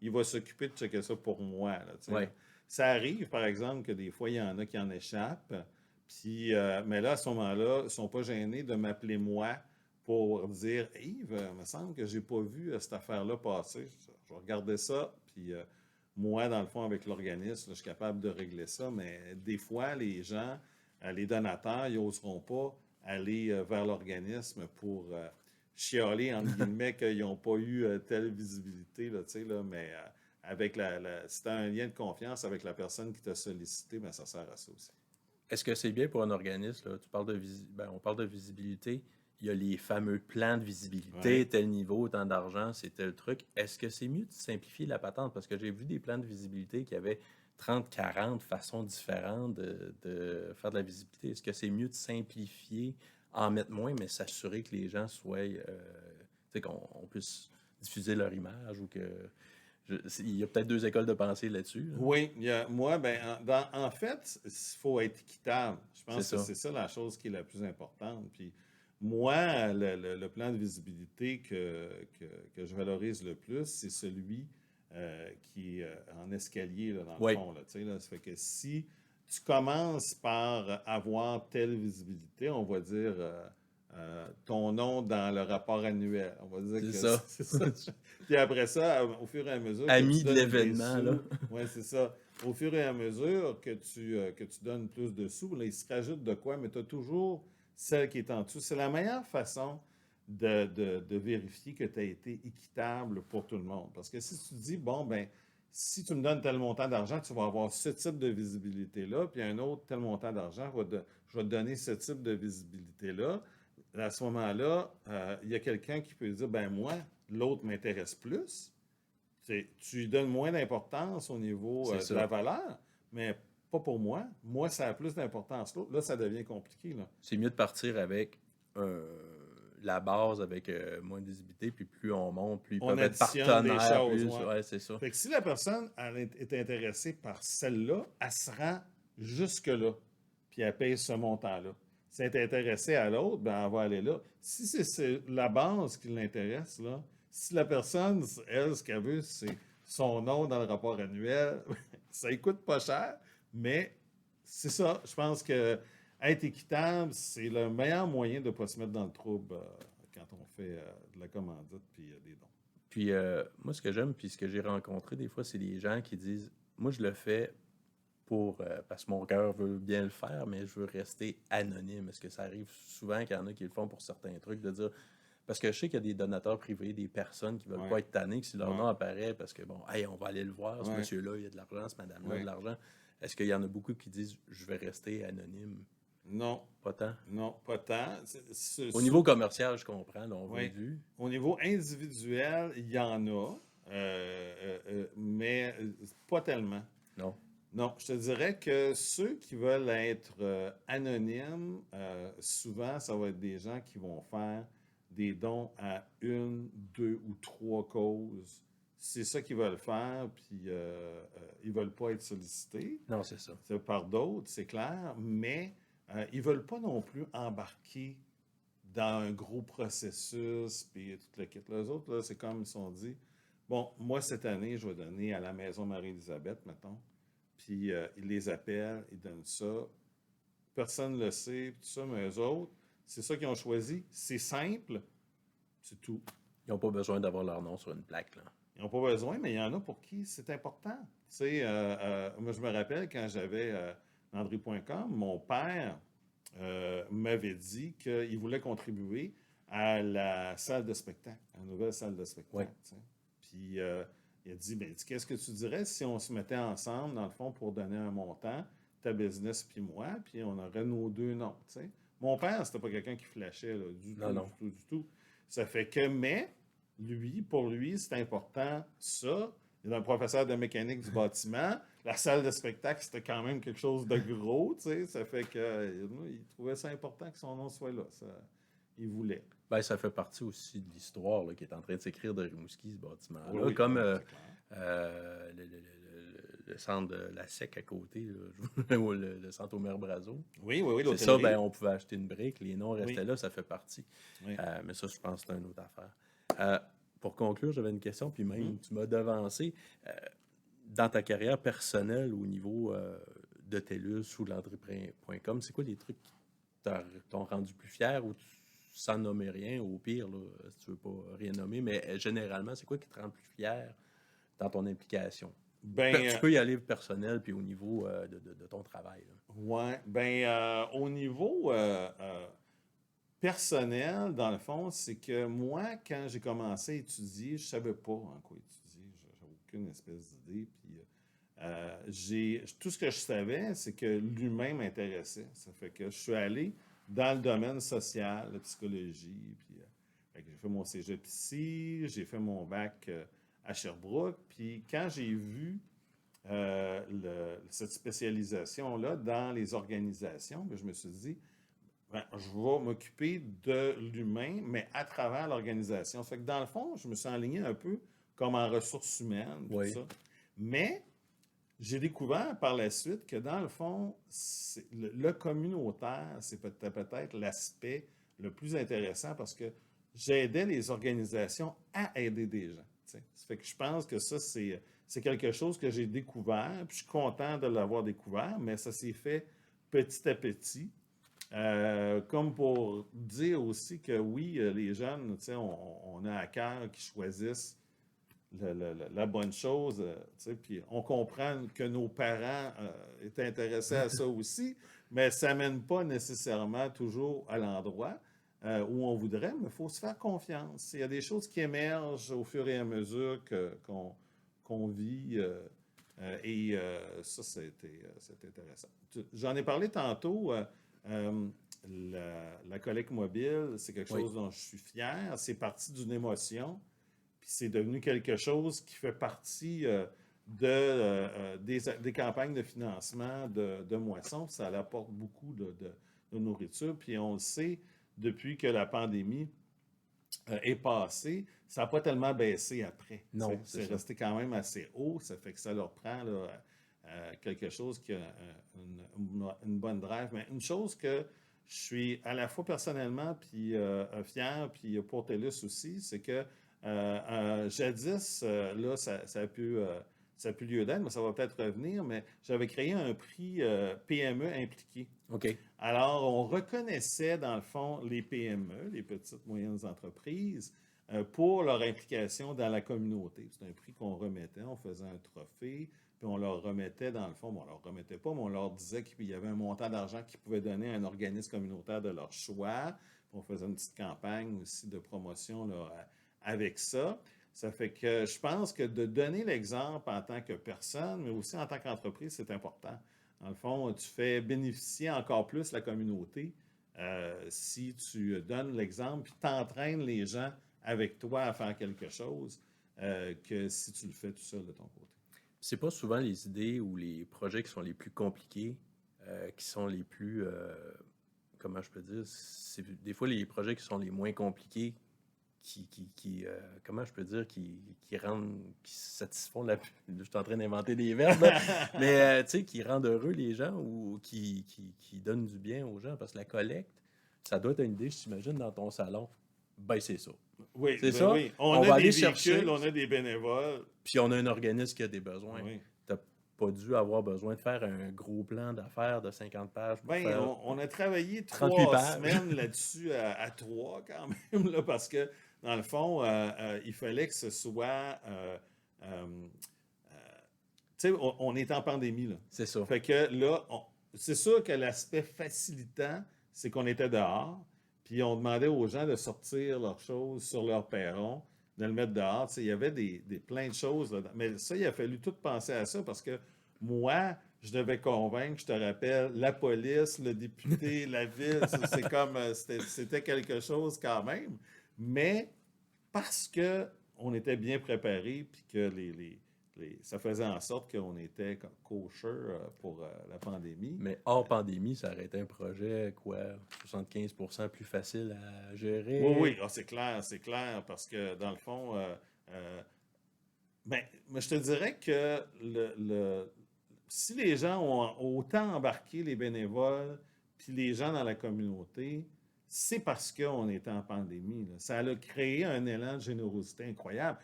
Il va s'occuper de checker ça pour moi. Là, tu sais. Ouais. Ça arrive, par exemple, que des fois, il y en a qui en échappent. Puis, mais là, à ce moment-là, ils ne sont pas gênés de m'appeler moi pour dire Yves, il me semble que je n'ai pas vu cette affaire-là passer. Je vais regarder ça. Puis, moi, dans le fond, avec l'organisme, je suis capable de régler ça. Mais des fois, les gens, les donateurs, ils n'oseront pas aller vers l'organisme pour chialer, entre guillemets, qu'ils n'ont pas eu telle visibilité, là, là, mais avec si tu as un lien de confiance avec la personne qui t'a sollicité, bien, ça sert à ça aussi. Est-ce que c'est bien pour un organisme? Là, tu parles on parle de visibilité. Il y a les fameux plans de visibilité, tel niveau, tant d'argent, c'est tel truc. Est-ce que c'est mieux de simplifier la patente? Parce que j'ai vu des plans de visibilité qui avaient 30, 40 façons différentes de faire de la visibilité. Est-ce que c'est mieux de simplifier, en mettre moins, mais s'assurer que les gens soient, qu'on puisse diffuser leur image ou que... il y a peut-être deux écoles de pensée là-dessus. Là. Oui, moi, en fait, il faut être équitable. Je pense que c'est ça la chose qui est la plus importante. Puis moi, le plan de visibilité que je valorise le plus, c'est celui qui est en escalier, là, dans le fond. Là, ça fait que si tu commences par avoir telle visibilité, on va dire ton nom dans le rapport annuel. On va dire c'est ça. Puis après ça, au fur et à mesure... Ami de l'événement, là. Oui, c'est ça. Au fur et à mesure que tu donnes plus de sous, là, il se rajoute de quoi, mais tu as toujours celle qui est en dessous. C'est la meilleure façon de vérifier que tu as été équitable pour tout le monde. Parce que si tu dis, bon, ben si tu me donnes tel montant d'argent, tu vas avoir ce type de visibilité-là, puis un autre tel montant d'argent, je vais te donner ce type de visibilité-là. À ce moment-là, il y a quelqu'un qui peut dire, ben moi, l'autre m'intéresse plus. Tu lui donnes moins d'importance au niveau de la valeur, mais pas pour moi. Moi, ça a plus d'importance. Là, ça devient compliqué. Là. C'est mieux de partir avec la base avec moins de visibilité, puis plus on monte, plus ils On peuvent être additionne des partenaires, choses, plus. ouais. Ouais, c'est ça. Fait que si la personne est intéressée par celle-là, elle se rend jusque-là, puis elle paye ce montant-là. Si elle est intéressée à l'autre, ben elle va aller là. Si c'est la base qui l'intéresse, là, si la personne, elle, ce qu'elle veut, c'est son nom dans le rapport annuel, ça ne coûte pas cher, mais c'est ça. Je pense que être équitable, c'est le meilleur moyen de ne pas se mettre dans le trouble quand on fait de la commandite puis des dons. Puis moi, ce que j'aime, puis ce que j'ai rencontré des fois, c'est des gens qui disent, moi, je le fais parce que mon cœur veut bien le faire, mais je veux rester anonyme. Est-ce que ça arrive souvent qu'il y en a qui le font pour certains trucs, de dire, parce que je sais qu'il y a des donateurs privés, des personnes qui ne veulent Ouais. pas être tannés, que si leur Ouais. nom apparaît, parce que, bon, hey, on va aller le voir, ce Ouais. monsieur-là, il y a de l'argent, ce madame-là, Ouais. de l'argent. Est-ce qu'il y en a beaucoup qui disent, je vais rester anonyme? Non, Pas tant. non, pas tant. Au niveau commercial, je comprends, là, on veut Oui. être vu. Au niveau individuel, il y en a, mais pas tellement. Non. Non, je te dirais que ceux qui veulent être anonymes, souvent, ça va être des gens qui vont faire des dons à une, deux ou trois causes. C'est ça qu'ils veulent faire, puis ils veulent pas être sollicités. Non, c'est ça. C'est par d'autres, c'est clair, mais ils veulent pas non plus embarquer dans un gros processus, puis tout le kit. Les autres, là, c'est comme ils se sont dit, bon, moi, cette année, je vais donner à la Maison Marie-Élisabeth, mettons, puis ils les appellent, ils donnent ça. Personne ne le sait, tout ça, mais eux autres, c'est ça qu'ils ont choisi. C'est simple, c'est tout. Ils n'ont pas besoin d'avoir leur nom sur une plaque, là. Ils n'ont pas besoin, mais il y en a pour qui c'est important. Tu sais, moi, je me rappelle quand j'avais Landry.com, mon père m'avait dit qu'il voulait contribuer à la salle de spectacle, à la nouvelle salle de spectacle. Oui. Tu sais. Puis il a dit, ben, qu'est-ce que tu dirais si on se mettait ensemble, dans le fond, pour donner un montant, ta business puis moi, puis on aurait nos deux noms. Tu sais. Mon père, c'était pas quelqu'un qui flashait là, du Non, tout, non. du tout, du tout. Ça fait que, mais, lui, pour lui, c'est important ça. Il est un professeur de mécanique du bâtiment. La salle de spectacle, c'était quand même quelque chose de gros, tu sais. Ça fait que il trouvait ça important que son nom soit là. Ça, il voulait. Ben, ça fait partie aussi de l'histoire là, qui est en train de s'écrire de Rimouski, ce bâtiment-là. Oui, oui, Comme oui, c'est clair. le centre de la SEC à côté, là, ou le centre Omer Brazo. Oui, oui, oui, C'est ça, l'hôtellerie. ben, on pouvait acheter une brique, les noms restaient Oui. là, ça fait partie. Oui. Mais ça, je pense que c'est une autre affaire. Pour conclure, j'avais une question, puis même, tu m'as devancé. Dans ta carrière personnelle au niveau de TELUS ou de Landry.com, c'est quoi les trucs qui t'ont rendu plus fier ou sans nommer rien, au pire, là, si tu veux pas rien nommer, mais généralement, c'est quoi qui te rend plus fier dans ton implication? Ben, Tu peux y aller personnel puis au niveau de ton travail. Là. ouais, au niveau personnel, dans le fond, c'est que moi, quand j'ai commencé à étudier, je savais pas en quoi étudier. J'avais aucune espèce d'idée. Puis tout ce que je savais, c'est que l'humain m'intéressait. Ça fait que je suis allé dans le domaine social, la psychologie. Puis fait que j'ai fait mon cégep ici, j'ai fait mon bac à Sherbrooke. Puis quand j'ai vu cette spécialisation-là dans les organisations, ben, je me suis dit, ben, je vais m'occuper de l'humain, mais à travers l'organisation. Ça fait que dans le fond, je me suis aligné un peu comme en ressources humaines, tout Oui. ça. Mais j'ai découvert par la suite que dans le fond, le communautaire, c'est peut-être l'aspect le plus intéressant parce que j'aidais les organisations à aider des gens. Tu sais. Ça fait que je pense que ça, c'est quelque chose que j'ai découvert. Puis je suis content de l'avoir découvert, mais ça s'est fait petit à petit. Comme pour dire aussi que oui, les jeunes, tu sais, on a à cœur qu'ils choisissent la bonne chose, tu sais, puis on comprend que nos parents étaient intéressés à ça aussi, mais ça mène pas nécessairement toujours à l'endroit où on voudrait, mais il faut se faire confiance. Il y a des choses qui émergent au fur et à mesure qu'on vit, et ça, c'était intéressant. J'en ai parlé tantôt. La collecte mobile, c'est quelque chose dont je suis fier. C'est parti d'une émotion, puis c'est devenu quelque chose qui fait partie des campagnes de financement de moissons. Ça apporte beaucoup de nourriture. Puis on le sait, depuis que la pandémie est passé, ça n'a pas tellement baissé après. Non, c'est C'est ça. resté quand même assez haut. Ça fait que ça leur prend là, quelque chose qui a une bonne drive. Mais une chose que je suis à la fois personnellement puis fier, puis pour TELUS aussi, c'est que jadis, là, ça a plus lieu d'être, mais ça va peut-être revenir, mais j'avais créé un prix PME impliqué. OK. Alors, on reconnaissait, dans le fond, les PME, les petites moyennes entreprises, pour leur implication dans la communauté. C'est un prix qu'on remettait, on faisait un trophée, puis on leur remettait, dans le fond, bon, on leur remettait pas, mais on leur disait qu'il y avait un montant d'argent qu'ils pouvaient donner à un organisme communautaire de leur choix. Puis on faisait une petite campagne aussi de promotion là, avec ça. Ça fait que je pense que de donner l'exemple en tant que personne, mais aussi en tant qu'entreprise, c'est important. Dans le fond, tu fais bénéficier encore plus la communauté si tu donnes l'exemple puis t'entraînes les gens avec toi à faire quelque chose que si tu le fais tout seul de ton côté. C'est pas souvent les idées ou les projets qui sont les plus compliqués, qui sont les plus, comment je peux dire, c'est des fois les projets qui sont les moins compliqués, comment je peux dire, qui rendent, qui satisfont je suis en train d'inventer des verbes, là, mais tu sais, qui rendent heureux les gens ou qui donnent du bien aux gens, parce que la collecte, ça doit être une idée, je t'imagine, dans ton salon. Ben, c'est ça. Oui, C'est ben ça. oui. On On va a aller des chercher. véhicules, on a des bénévoles. Puis on a un organisme qui a des besoins. Oui. Tu n'as pas dû avoir besoin de faire un gros plan d'affaires de 50 pages pour Ben, faire on a travaillé 38 3 pages. semaines là-dessus à 3 quand même, là, parce que dans le fond, il fallait que ce soit. Tu sais, on est en pandémie, là. C'est ça. Fait que là, c'est sûr que l'aspect facilitant, c'est qu'on était dehors, puis on demandait aux gens de sortir leurs choses sur leur perron, de le mettre dehors. Tu sais, il y avait plein de choses là. Mais ça, il a fallu tout penser à ça parce que moi, je devais convaincre, je te rappelle, la police, le député, la ville. C'est comme, c'était quelque chose quand même. Mais parce que on était bien préparés, puis que ça faisait en sorte qu'on était kosher pour la pandémie. Mais hors pandémie, ça aurait été un projet, quoi, 75% plus facile à gérer. Oui, oui, c'est clair, parce que dans le fond, mais je te dirais que si les gens ont autant embarqué les bénévoles puis les gens dans la communauté, c'est parce qu'on était en pandémie, là. Ça a créé un élan de générosité incroyable.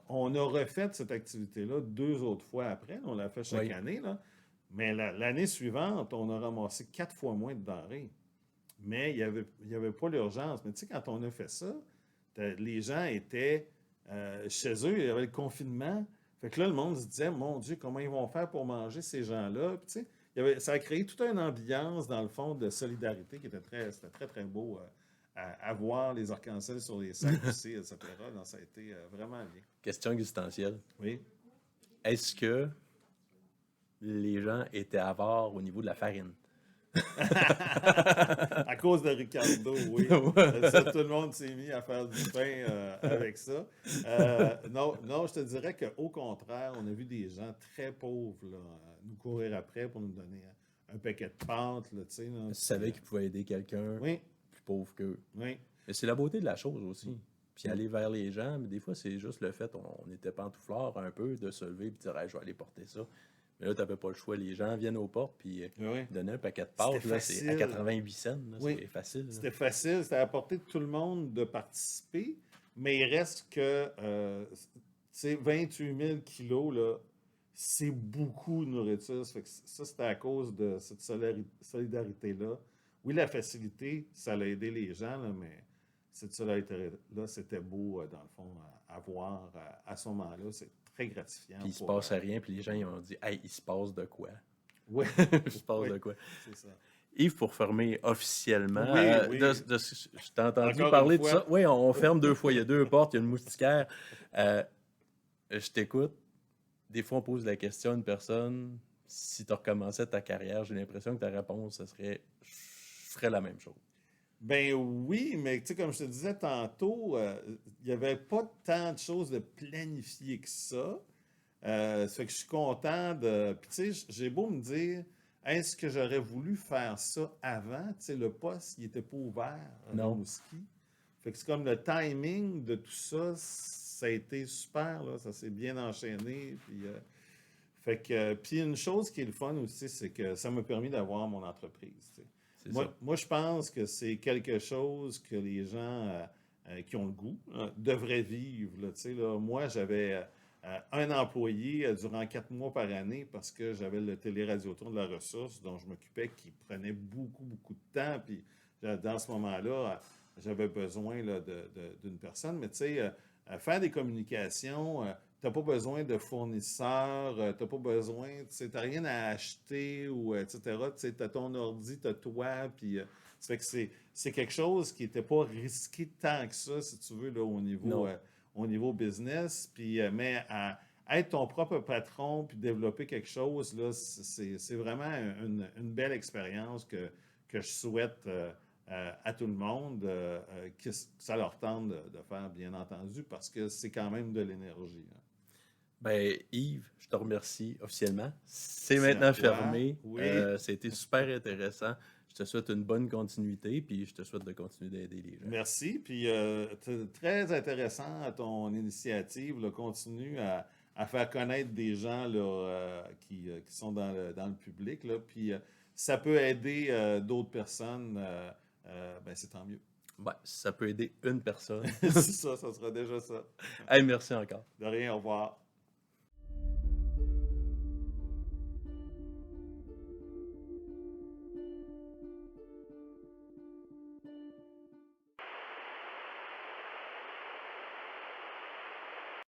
On a refait cette activité-là 2 autres fois après. On l'a fait chaque Oui. année, là. Mais l'année suivante, on a ramassé 4 fois moins de denrées. Mais il y avait pas l'urgence. Mais tu sais, quand on a fait ça, les gens étaient chez eux, il y avait le confinement. Fait que là, le monde se disait, mon Dieu, comment ils vont faire pour manger ces gens-là? Puis, tu sais, ça a créé toute une ambiance, dans le fond, de solidarité qui c'était très, très beau à voir les arcs-en-ciel sur les sacs aussi, etc. Donc, ça a été vraiment bien. Question existentielle. Oui. Est-ce que les gens étaient avares au niveau de la farine? À cause de Ricardo, oui. Ça, tout le monde s'est mis à faire du pain avec ça. Non, je te dirais qu'au contraire, on a vu des gens très pauvres là, nous courir après pour nous donner un paquet de pâtes. Là, tu sais, là, Ils savaient qu'ils pouvaient aider quelqu'un Oui, plus pauvre qu'eux. oui. Mais c'est la beauté de la chose aussi. Puis aller vers les gens, mais des fois, c'est juste le fait, on était pantouflard un peu, de se lever et de dire hey, je vais aller porter ça. Mais là, tu n'avais pas le choix. Les gens viennent aux portes puis Oui. donner un paquet de pâtes, là, c'est à facile. 88 cents. Là, Oui. C'est facile. Là. C'était facile, c'était à la portée de tout le monde de participer, mais il reste que, tu sais, 28 000 kilos, là, c'est beaucoup de nourriture. Ça fait que ça, c'était à cause de cette solidarité-là. Oui, la facilité, ça a aidé les gens, là, mais cette solidarité-là, c'était beau, dans le fond, à voir à ce moment-là. C'est très gratifiant. Puis il se passe rien, puis les gens ils ont dit hey, il se passe de quoi? Oui, Il se passe oui, de quoi? c'est ça. Yves, pour fermer officiellement, Oui, oui. je t'ai entendu Encore parler une de fois. ça. Oui, on ferme 2 fois. Il y a 2 portes, il y a une moustiquaire. Je t'écoute. Des fois, on pose la question à une personne si tu recommençais ta carrière, j'ai l'impression que ta réponse, ce serait je ferais la même chose. Ben oui, mais tu sais, comme je te disais tantôt, il n'y avait pas tant de choses de planifier que ça. Ça fait que je suis content de. Puis tu sais, j'ai beau me dire, est-ce que j'aurais voulu faire ça avant? Tu sais, le poste, il n'était pas ouvert à Non. Rimouski. Fait que c'est comme le timing de tout ça, ça a été super, là, ça s'est bien enchaîné. Puis une chose qui est le fun aussi, c'est que ça m'a permis d'avoir mon entreprise. Tu sais. C'est ça. Moi, je pense que c'est quelque chose que les gens qui ont le goût devraient vivre. Là, tu sais, là. Moi, j'avais un employé durant 4 mois par année parce que j'avais le téléradioton de la ressource dont je m'occupais qui prenait beaucoup, beaucoup de temps. Puis dans ce moment-là, j'avais besoin là, d'une personne. Mais tu sais, faire des communications, tu n'as pas besoin de fournisseurs, tu n'as pas besoin, tu n'as rien à acheter, ou etc. Tu as ton ordi, tu as toi, puis ça fait que c'est quelque chose qui n'était pas risqué tant que ça, si tu veux, là, Non. au niveau business. Puis, mais à être ton propre patron, puis développer quelque chose, là, c'est vraiment une belle expérience que je souhaite à tout le monde, que ça leur tente de faire, bien entendu, parce que c'est quand même de l'énergie. Hein. Ben, Yves, je te remercie officiellement. C'est Merci à maintenant toi. fermé. Oui, Ça a été super intéressant. Je te souhaite une bonne continuité, puis je te souhaite de continuer d'aider les gens. merci. Puis, très intéressant ton initiative. Là, continue à faire connaître des gens là, qui sont dans le public. Là, puis, ça peut aider d'autres personnes. Ben, c'est tant mieux. Ouais, si ça peut aider une personne. C'est ça, ça sera déjà ça. Hey, merci encore. De rien, au revoir.